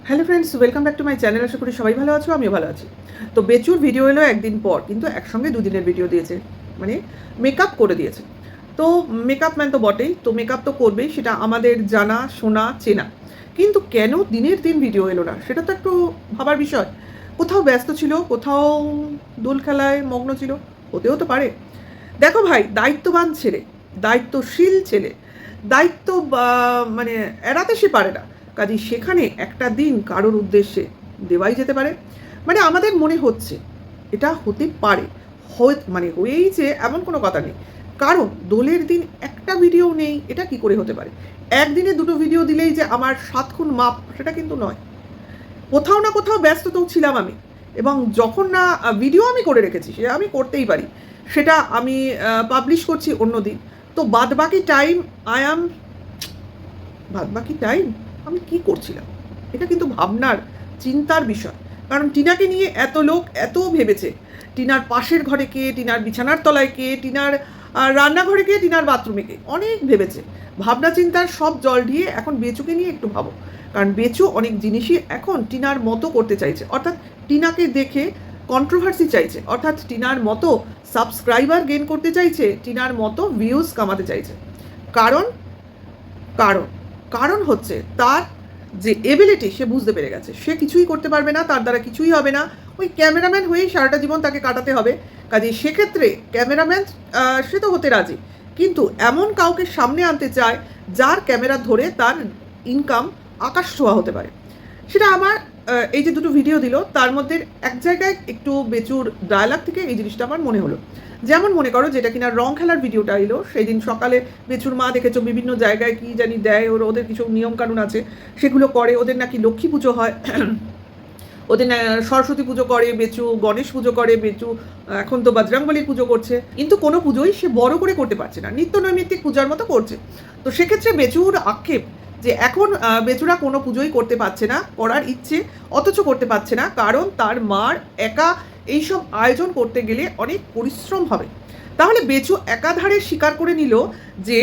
Hello friends, welcome back to my channel. আশা করি সবাই ভালো আছো, আমিও ভালো আছি। তো বেচুর ভিডিও এলো একদিন পর, কিন্তু একসঙ্গে দুদিনের ভিডিও দিয়েছে, মানে মেকআপ করে দিয়েছে। তো মেকআপ ম্যান তো বটেই, তো মেকআপ তো করবেই, সেটা আমাদের জানা শোনা চেনা। কিন্তু কেন দিনের দিন ভিডিও এলো না, সেটা তো একটু ভাবার বিষয়। কোথাও ব্যস্ত ছিল, কোথাও দোল খেলায় মগ্ন ছিল, হতেও তো পারে। দেখো ভাই, দায়িত্ববান ছেলে, দায়িত্বশীল ছেলে, দায়িত্ব মানে এড়াতে সে পারে না। কাজেই সেখানে একটা দিন কারোর উদ্দেশ্যে দেওয়াই যেতে পারে। মানে আমাদের মনে হচ্ছে এটা হতে পারে, মানে হয়েই যে এমন কোনো কথা নেই। কারণ দোলের দিন একটা ভিডিও নেই, এটা কি করে হতে পারে? একদিনে দুটো ভিডিও দিলেই যে আমার 7 খুন মাপ, সেটা কিন্তু নয়। কোথাও না কোথাও ব্যস্ত তো ছিলাম আমি। এবং যখন না ভিডিও আমি করে রেখেছি, সে আমি করতেই পারি, সেটা আমি পাবলিশ করছি অন্য দিন। তো বাদবাকি টাইম আই অ্যাম বাদবাকি টাইম আমি কি করছিলাম, এটা কিন্তু ভাবনার, চিন্তার বিষয়। কারণ টিনাকে নিয়ে এত লোক এত ভেবেছে। টিনার পাশের ঘরে কে, টিনার বিছানার তলায় কে, টিনার রান্নাঘরে কে, টিনার বাথরুমে কে, অনেক ভেবেছে। ভাবনা চিন্তার সব জল দিয়ে এখন বেচুকে নিয়ে একটু ভাবো। কারণ বেচু অনেক জিনিসই এখন টিনার মতো করতে চাইছে, অর্থাৎ টিনাকে দেখে কন্ট্রোভার্সি চাইছে, অর্থাৎ টিনার মতো সাবস্ক্রাইবার গেইন করতে চাইছে, টিনার মতো ভিউজ কামাতে চাইছে। কারণ কারণ কারণ হচ্ছে তার যে এবিলিটি, সে বুঝতে পেরে গেছে সে কিছুই করতে পারবে না, তার দ্বারা কিছুই হবে না। ওই ক্যামেরাম্যান হয়েই সারাটা জীবন তাকে কাটাতে হবে। কাজেই সেক্ষেত্রে ক্যামেরাম্যান সে তো হতে রাজি, কিন্তু এমন কাউকে সামনে আনতে চায় যার ক্যামেরা ধরে তার ইনকাম আকাশ ছোঁয়া হতে পারে। সেটা আমার এই যে দুটো ভিডিও দিল, তার মধ্যে এক জায়গায় একটু বেচুর ডায়ালগ থেকে এই জিনিসটা আমার মনে হলো। যেমন মনে করো, যেটা কিনা রং খেলার ভিডিওটা এলো সেই দিন সকালে, বেচুর মা দেখেছো বিভিন্ন জায়গায় কি জানি দেয়, ওদের কিছু নিয়মকানুন আছে, সেগুলো করে। ওদের নাকি লক্ষ্মী পুজো হয়, ওদের সরস্বতী পুজো করে বেচু, গণেশ পুজো করে বেচু, এখন তো বজরংবলীর পুজো করছে। কিন্তু কোনো পুজোই সে বড় করে করতে পারছে না, নিত্য নৈমিত্তিক পূজার মতো করছে। তো সেক্ষেত্রে বেচুর আক্ষেপ যে এখন বেচুরা কোনো পুজোই করতে পারছে না, করার ইচ্ছে অথচ করতে পারছে না, কারণ তার মার একা এইসব আয়োজন করতে গেলে অনেক পরিশ্রম হবে। তাহলে বেচু একাধারে স্বীকার করে নিল যে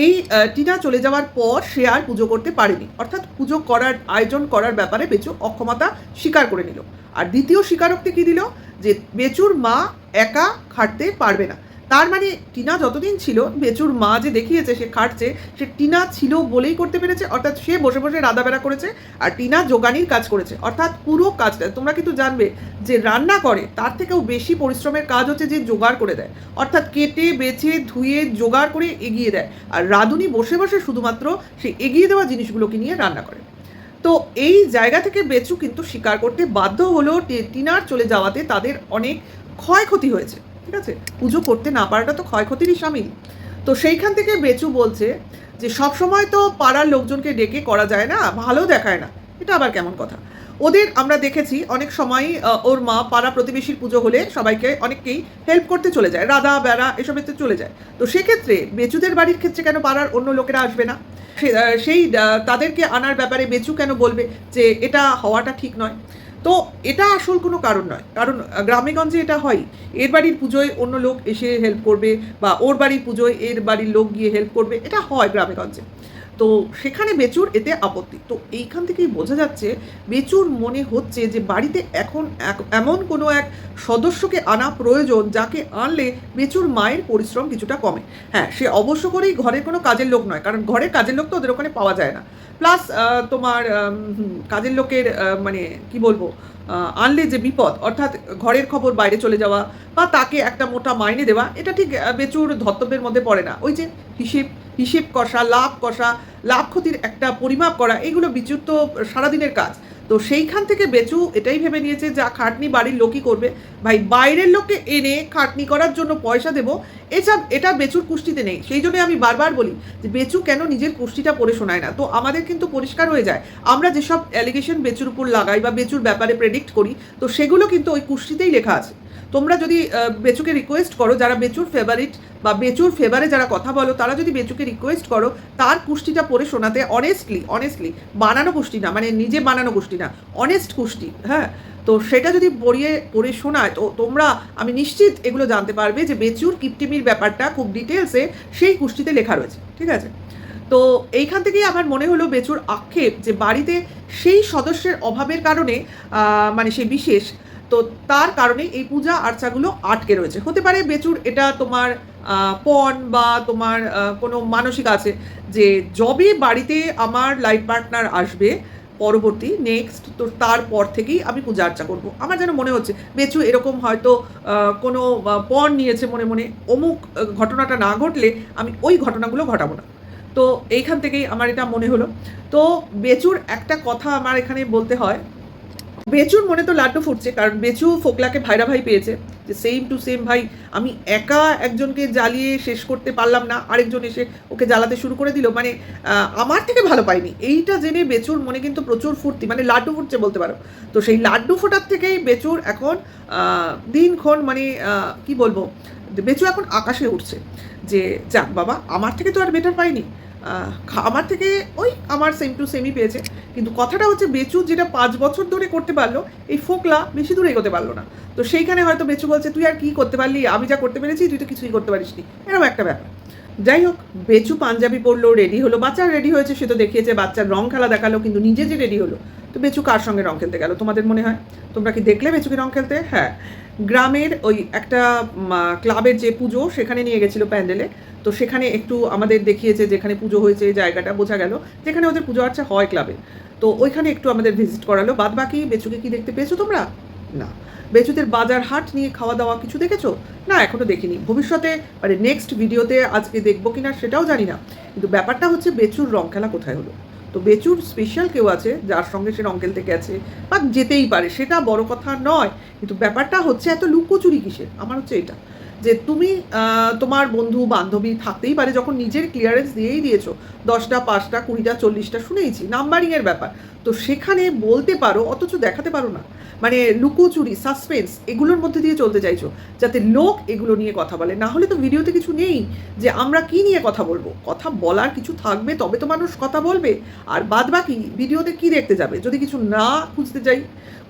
এই টিনা চলে যাওয়ার পর সে আর পুজো করতে পারেনি, অর্থাৎ পুজো করার, আয়োজন করার ব্যাপারে বেচু অক্ষমতা স্বীকার করে নিল। আর দ্বিতীয় স্বীকারোক্তি কী দিল? যে বেচুর মা একা খাটতে পারবে না। তার মানে টিনা যতদিন ছিল, বেচুর মা যে দেখিয়েছে সে খাটছে, সে টিনা ছিল বলেই করতে পেরেছে। অর্থাৎ সে বসে বসে রাঁধাবেড়া করেছে, আর টিনা যোগানির কাজ করেছে। অর্থাৎ পুরো কাজটা তোমরা কিন্তু জানবে, যে রান্না করে তার থেকেও বেশি পরিশ্রমের কাজ হচ্ছে যে জোগাড় করে দেয়, অর্থাৎ কেটে বেছে ধুয়ে জোগাড় করে এগিয়ে দেয়। আর রাঁধুনি বসে বসে শুধুমাত্র সে এগিয়ে দেওয়া জিনিসগুলোকে নিয়ে রান্না করে। তো এই জায়গা থেকে বেচু কিন্তু স্বীকার করতে বাধ্য হলো টিনার চলে যাওয়াতে তাদের অনেক ক্ষয়ক্ষতি হয়েছে। ঠিক আছে, পুজো করতে না পারাটা তো ক্ষয়ক্ষতিরই সামিল। তো সেইখান থেকে বেচু বলছে যে সবসময় তো পাড়ার লোকজনকে ডেকে করা যায় না, ভালো দেখায় না, এটা আবার কেমন কথা? ওদের আমরা দেখেছি অনেক সময়, ওর মা পাড়া প্রতিবেশীর পুজো হলে সবাইকে, অনেককেই হেল্প করতে চলে যায়, রাধা বেড়া এসবেতে চলে যায়। তো সেক্ষেত্রে বেচুদের বাড়ির ক্ষেত্রে কেন পাড়ার অন্য লোকেরা আসবে না? সেই তাদেরকে আনার ব্যাপারে বেচু কেন বলবে যে এটা হওয়াটা ঠিক নয়? তো এটা আসল কোনো কারণ নয়, কারণ গ্রামেগঞ্জে এটা হয়। এর বাড়ির পুজোয় অন্য লোক এসে হেল্প করবে, বা ওর বাড়ির পুজোয় এর বাড়ির লোক গিয়ে হেল্প করবে, এটা হয় গ্রামেগঞ্জে। তো সেখানে বেচুর এতে আপত্তি। তো এইখান থেকেই বোঝা যাচ্ছে বেচুর মনে হচ্ছে যে বাড়িতে এখন এমন কোনো এক সদস্যকে আনা প্রয়োজন, যাকে আনলে বেচুর মায়ের পরিশ্রম কিছুটা কমে। হ্যাঁ, সে অবশ্য করেই ঘরের কোনো কাজের লোক নয়, কারণ ঘরের কাজের লোক তো ওদের ওখানে পাওয়া যায় না। প্লাস তোমার কাজের লোকের মানে কি বলবো, আনলে যে বিপদ, অর্থাৎ ঘরের খবর বাইরে চলে যাওয়া, বা তাকে একটা মোটা মাইনে দেওয়া, এটা ঠিক বেচুর ধর্তব্যের মধ্যে পড়ে না। ওই যে হিসেব হিসেব কষা, লাভ ক্ষতির একটা পরিমাপ করা, এইগুলো বেচুর তো সারাদিনের কাজ। তো সেইখান থেকে বেচু এটাই ভেবে নিয়েছে, যা খাটনি বাড়ির লোকই করবে। ভাই, বাইরের লোককে এনে খাটনি করার জন্য পয়সা দেবো, এটা বেচুর কুষ্টিতে নেই। সেই জন্য আমি বারবার বলি যে বেচু কেন নিজের কুষ্টিটা পড়ে শোনায় না। তো আমাদের কিন্তু পরিষ্কার হয়ে যায়, আমরা যেসব অ্যালিগেশন বেচুর উপর লাগাই বা বেচুর ব্যাপারে প্রেডিক্ট করি, তো সেগুলো কিন্তু ওই কুষ্টিতেই লেখা আছে। তোমরা যদি বেচুকে রিকোয়েস্ট করো, যারা বেচুর ফেভারিট বা বেচুর ফেভারে যারা কথা বলো, তারা যদি বেচুকে রিকোয়েস্ট করো তার কুষ্টিটা পড়ে শোনাতে, অনেস্টলি বানানো কুষ্টি না, মানে নিজে বানানো কুষ্টি না, অনেস্ট কুষ্টি, হ্যাঁ, তো সেটা যদি পড়ে শোনায়, তো তোমরা, আমি নিশ্চিত এগুলো জানতে পারবে যে বেচুর কিপটিমির ব্যাপারটা খুব ডিটেলসে সেই কুষ্টিতে লেখা রয়েছে। ঠিক আছে, তো এইখান থেকেই আমার মনে হলো বেচুর আক্ষেপ যে বাড়িতে সেই সদস্যের অভাবের কারণে মানে সেই বিশেষ, তো তার কারণে এই পূজা আর্চাগুলো আটকে রয়েছে। হতে পারে বেচুর এটা তোমার পণ বা তোমার কোনো মানসিক আছে যে যবে বাড়িতে আমার লাইফ পার্টনার আসবে পরবর্তী নেক্সট, তো তারপর থেকেই আমি পূজা আর্চা করবো। আমার যেন মনে হচ্ছে বেচু এরকম হয়তো কোনো পণ নিয়েছে মনে মনে, অমুক ঘটনাটা না ঘটলে আমি ওই ঘটনাগুলো ঘটাবো না। তো এইখান থেকেই আমার এটা মনে হলো। তো বেচুর একটা কথা আমার এখানে বলতে হয়, বেচুর মনে তো লাড্ডু ফুটছে, কারণ বেচু ফোকলাকে ভাইরা ভাই পেয়েছে, যে সেম টু সেম ভাই, আমি একা একজনকে জ্বালিয়ে শেষ করতে পারলাম না, আরেকজন এসে ওকে জ্বালাতে শুরু করে দিল, মানে আমার থেকে ভালো পাইনি। এইটা জেনে বেচুর মনে কিন্তু প্রচুর ফুর্তি, মানে লাড্ডু ফুটছে বলতে পারো। তো সেই লাড্ডু ফোটার থেকেই বেচুর এখন দিনক্ষণ মানে কি বলবো, বেচু এখন আকাশে উঠছে যে যাক বাবা, আমার থেকে তো আর বেটার পাইনি, আমার থেকে ওই আমার সেম টু সেমই পেয়েছে। কিন্তু কথাটা হচ্ছে বেচু যেটা 5 বছর ধরে করতে পারলো, এই ফোকলা বেশি দূরে এগোতে পারলো না। তো সেইখানে হয়তো বেচু বলছে তুই আর কি করতে পারলি, আমি যা করতে পেরেছি তুই তো কিছুই করতে পারিসনি, এরকম একটা ব্যাপার। যাই হোক, বেচু পাঞ্জাবি পরলো, রেডি হলো, বাচ্চা রেডি হয়েছে, সে তো দেখিয়েছে, বাচ্চার রং খেলা দেখালো, কিন্তু নিজে যে রেডি হলো, তো বেচু কার সঙ্গে রং খেলতে গেল তোমাদের মনে হয়? তোমরা কি দেখলে বেচুকে রং খেলতে? হ্যাঁ, গ্রামের ওই একটা ক্লাবের যে পুজো সেখানে নিয়ে গেছিলো প্যান্ডেলে। তো সেখানে একটু আমাদের দেখিয়েছে যেখানে পুজো হয়েছে, জায়গাটা বোঝা গেল যেখানে ওদের পুজো আর্চা হয় ক্লাবে। তো ওইখানে একটু আমাদের ভিজিট করালো। বাদ বাকি বেচুকে কি দেখতে পেয়েছো তোমরা? না। বেচুদের বাজার হাট নিয়ে খাওয়া দাওয়া কিছু দেখেছো? না, এখনো দেখিনি। ভবিষ্যতে মানে নেক্সট ভিডিওতে আজকে দেখবো কিনা সেটাও জানি না। কিন্তু ব্যাপারটা হচ্ছে বেচুর রং খেলা কোথায় হলো? তো বেচুর স্পেশাল কেউ আছে যার সঙ্গে সে রং খেলতে গেছে বা যেতেই পারে, সেটা বড় কথা নয়। কিন্তু ব্যাপারটা হচ্ছে এত লুকোচুরি কিসের? আমার হচ্ছে এটা, যে তুমি তোমার বন্ধু বান্ধবী থাকতেই পারে, যখন নিজের ক্লিয়ারেন্স দিয়েই দিয়েছো, 10টা 5টা 20টা 40টা শুনেইছি নাম্বারিংয়ের ব্যাপার, তো সেখানে বলতে পারো অথচ দেখাতে পারো না। মানে লুকোচুরি, সাসপেন্স এগুলোর মধ্যে দিয়ে চলতে চাইছো যাতে লোক এগুলো নিয়ে কথা বলে। না হলে তো ভিডিওতে কিছু নেই যে আমরা কি নিয়ে কথা বলবো, কথা বলার কিছু থাকবে তবে তো মানুষ কথা বলবে। আর বাদ বাকি ভিডিওতে কি দেখতে যাবে যদি কিছু না খুঁজতে যাই?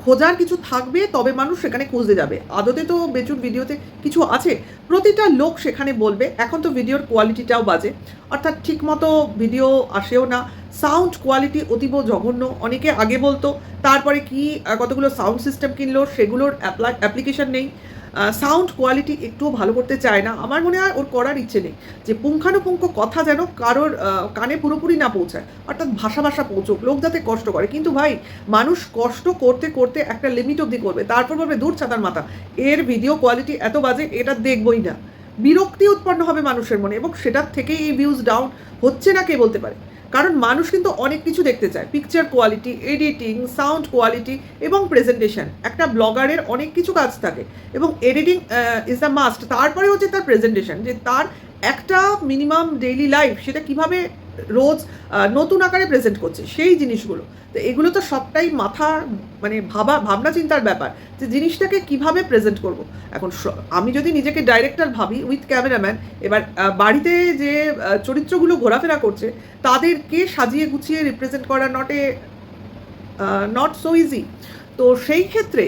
খোঁজার কিছু থাকবে তবে মানুষ সেখানে খুঁজতে যাবে। আদতে তো বেচুর ভিডিওতে কিছু আছে, প্রতিটা লোক সেখানে বলবে। এখন তো ভিডিওর কোয়ালিটিটাও বাজে, অর্থাৎ ঠিকমতো ভিডিও আসেও না, সাউন্ড কোয়ালিটি অতীব জঘন্য। অনেকে আগে বলতো, তারপরে কি কতগুলো সাউন্ড সিস্টেম কিনলো, সেগুলোর অ্যাপ্লিকেশন নেই, সাউন্ড কোয়ালিটি একটুও ভালো করতে চায় না। আমার মনে হয় ওর করার ইচ্ছে নেই, যে পুঙ্খানুপুঙ্খ কথা যেন কারোর কানে পুরোপুরি না পৌঁছায়, অর্থাৎ ভাষা ভাষা পৌঁছুক, লোক যাতে কষ্ট করে। কিন্তু ভাই, মানুষ কষ্ট করতে করতে একটা লিমিট অবধি করবে, তারপর বলবে দূর ছাতার মাথা, এর ভিডিও কোয়ালিটি এত বাজে, এটা দেখবই না। বিরক্তি উৎপন্ন হবে মানুষের মনে, এবং সেটার থেকেই এই ভিউজ ডাউন হচ্ছে না কে বলতে পারে। কারণ মানুষ কিন্তু অনেক কিছু দেখতে চায়, picture quality, editing, sound quality এবং প্রেজেন্টেশন। একটা ব্লগারের অনেক কিছু কাজ থাকে এবং এডিটিং ইজ দ্য মাস্ট। তারপরে হচ্ছে তার প্রেজেন্টেশন, যে তার একটা মিনিমাম ডেইলি লাইফ সেটা কিভাবে রোজ নতুন আকারে প্রেজেন্ট করছে, সেই জিনিসগুলো। তো এগুলো তো সবটাই মাথার মানে ভাবনা চিন্তার ব্যাপার, যে জিনিসটাকে কিভাবে প্রেজেন্ট করব। এখন আমি যদি নিজেকে ডাইরেক্টর ভাবি উইথ ক্যামেরাম্যান, এবার বাড়িতে যে চরিত্রগুলো ঘোরাফেরা করছে তাদেরকে সাজিয়ে গুছিয়ে রিপ্রেজেন্ট করা নট সো ইজি। তো সেই ক্ষেত্রে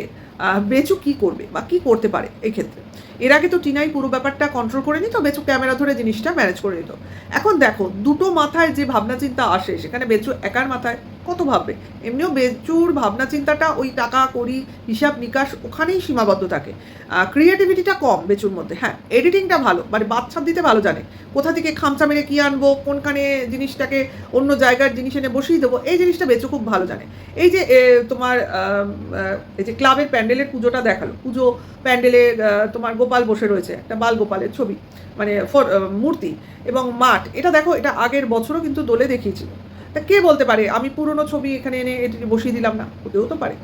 বেচু কি করবে বা কি করতে পারে এই ক্ষেত্রে? এর আগে তো টিনাই পুরো ব্যাপারটা কন্ট্রোল করে নিত, বেচু ক্যামেরা ধরে জিনিসটা ম্যানেজ করে নিত। এখন দেখো, দুটো মাথায় যে ভাবনা চিন্তা আসে, সেখানে বেচু একার মাথায় কত ভাববে? এমনিও বেচুর ভাবনা চিন্তাটা ওই টাকা কড়ি হিসাব নিকাশ ওখানেই সীমাবদ্ধ থাকে। ক্রিয়েটিভিটিটা কম বেচুর মধ্যে। হ্যাঁ, এডিটিংটা ভালো, মানে বাচ্চা দিতে ভালো জানে, কোথা থেকে খামচা মেরে কী আনবো, কোনখানে জিনিসটাকে অন্য জায়গার জিনিস এনে বসিয়ে দেবো, এই জিনিসটা বেচু খুব ভালো জানে। এই যে তোমার এই যে ক্লাবের প্যান্ডেলের পুজোটা দেখালো, পুজো প্যান্ডেলে তোমার গোপাল বসে রয়েছে, একটা বাল গোপালের ছবি, মানে মূর্তি এবং মাঠ। এটা দেখো, এটা আগের বছরও কিন্তু দোলে দেখিয়েছিল। তা কে বলতে পারে আমি পুরনো ছবি এখানে এনে এটি বসিয়ে দিলাম না? হতেও তো পারে।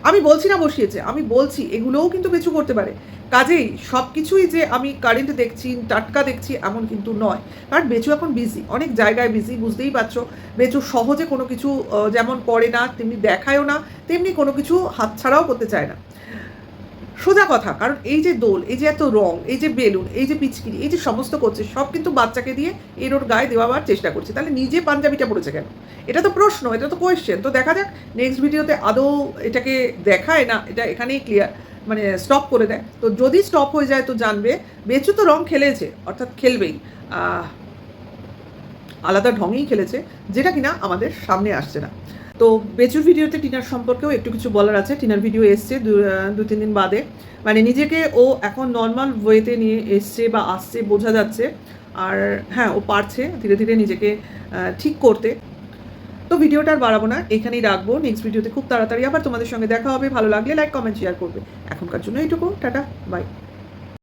আমি বলছি না বসিয়েছে, আমি বলছি এগুলোও কিন্তু বেচু করতে পারে। কাজেই সব কিছুই যে আমি কারেন্ট দেখছি, টাটকা দেখছি, এমন কিন্তু নয়। কারণ বেচু এখন বিজি, অনেক জায়গায় বিজি, বুঝতেই পারছো। বেচু সহজে কোনো কিছু যেমন করে না, তেমনি দেখায়ও না, তেমনি কোনো কিছু হাতছাড়াও করতে চায় না, সোজা কথা। কারণ এই যে দোল, এই যে এত রং, এই যে বেলুন, এই যে পিচকিরি, এই যে সমস্ত করছে, সব কিন্তু বাচ্চাকে দিয়ে এর ওর গায়ে দেওয়াবার চেষ্টা করছে। তাহলে নিজে পাঞ্জাবিটা পড়েছে কেন? এটা তো প্রশ্ন, এটা তো কোয়েশ্চেন। তো দেখা যাক নেক্সট ভিডিওতে আদৌ এটাকে দেখায় না, এটা এখানেই ক্লিয়ার মানে স্টপ করে দেয়। তো যদি স্টপ হয়ে যায় তো জানবে বেচু তো রং খেলেছে, অর্থাৎ খেলবেই। আলাদা ঢঙেই খেলেছে, যেটা কিনা আমাদের সামনে আসছে না। তো বেচুর ভিডিওতে টিনার সম্পর্কেও একটু কিছু বলার আছে। টিনার ভিডিও এসছে 2-3 দিন বাদে, মানে নিজেকে ও এখন নর্মাল ওয়েতে নিয়ে এসছে বা আসছে বোঝা যাচ্ছে। আর হ্যাঁ, ও পারছে ধীরে ধীরে নিজেকে ঠিক করতে। তো ভিডিওটা আর বাড়াবো না, এখানেই রাখবো। নেক্সট ভিডিওতে খুব তাড়াতাড়ি আবার তোমাদের সঙ্গে দেখা হবে। ভালো লাগলে লাইক, কমেন্ট, শেয়ার করবে। এখনকার জন্য এইটুকু, টাটা, বাই।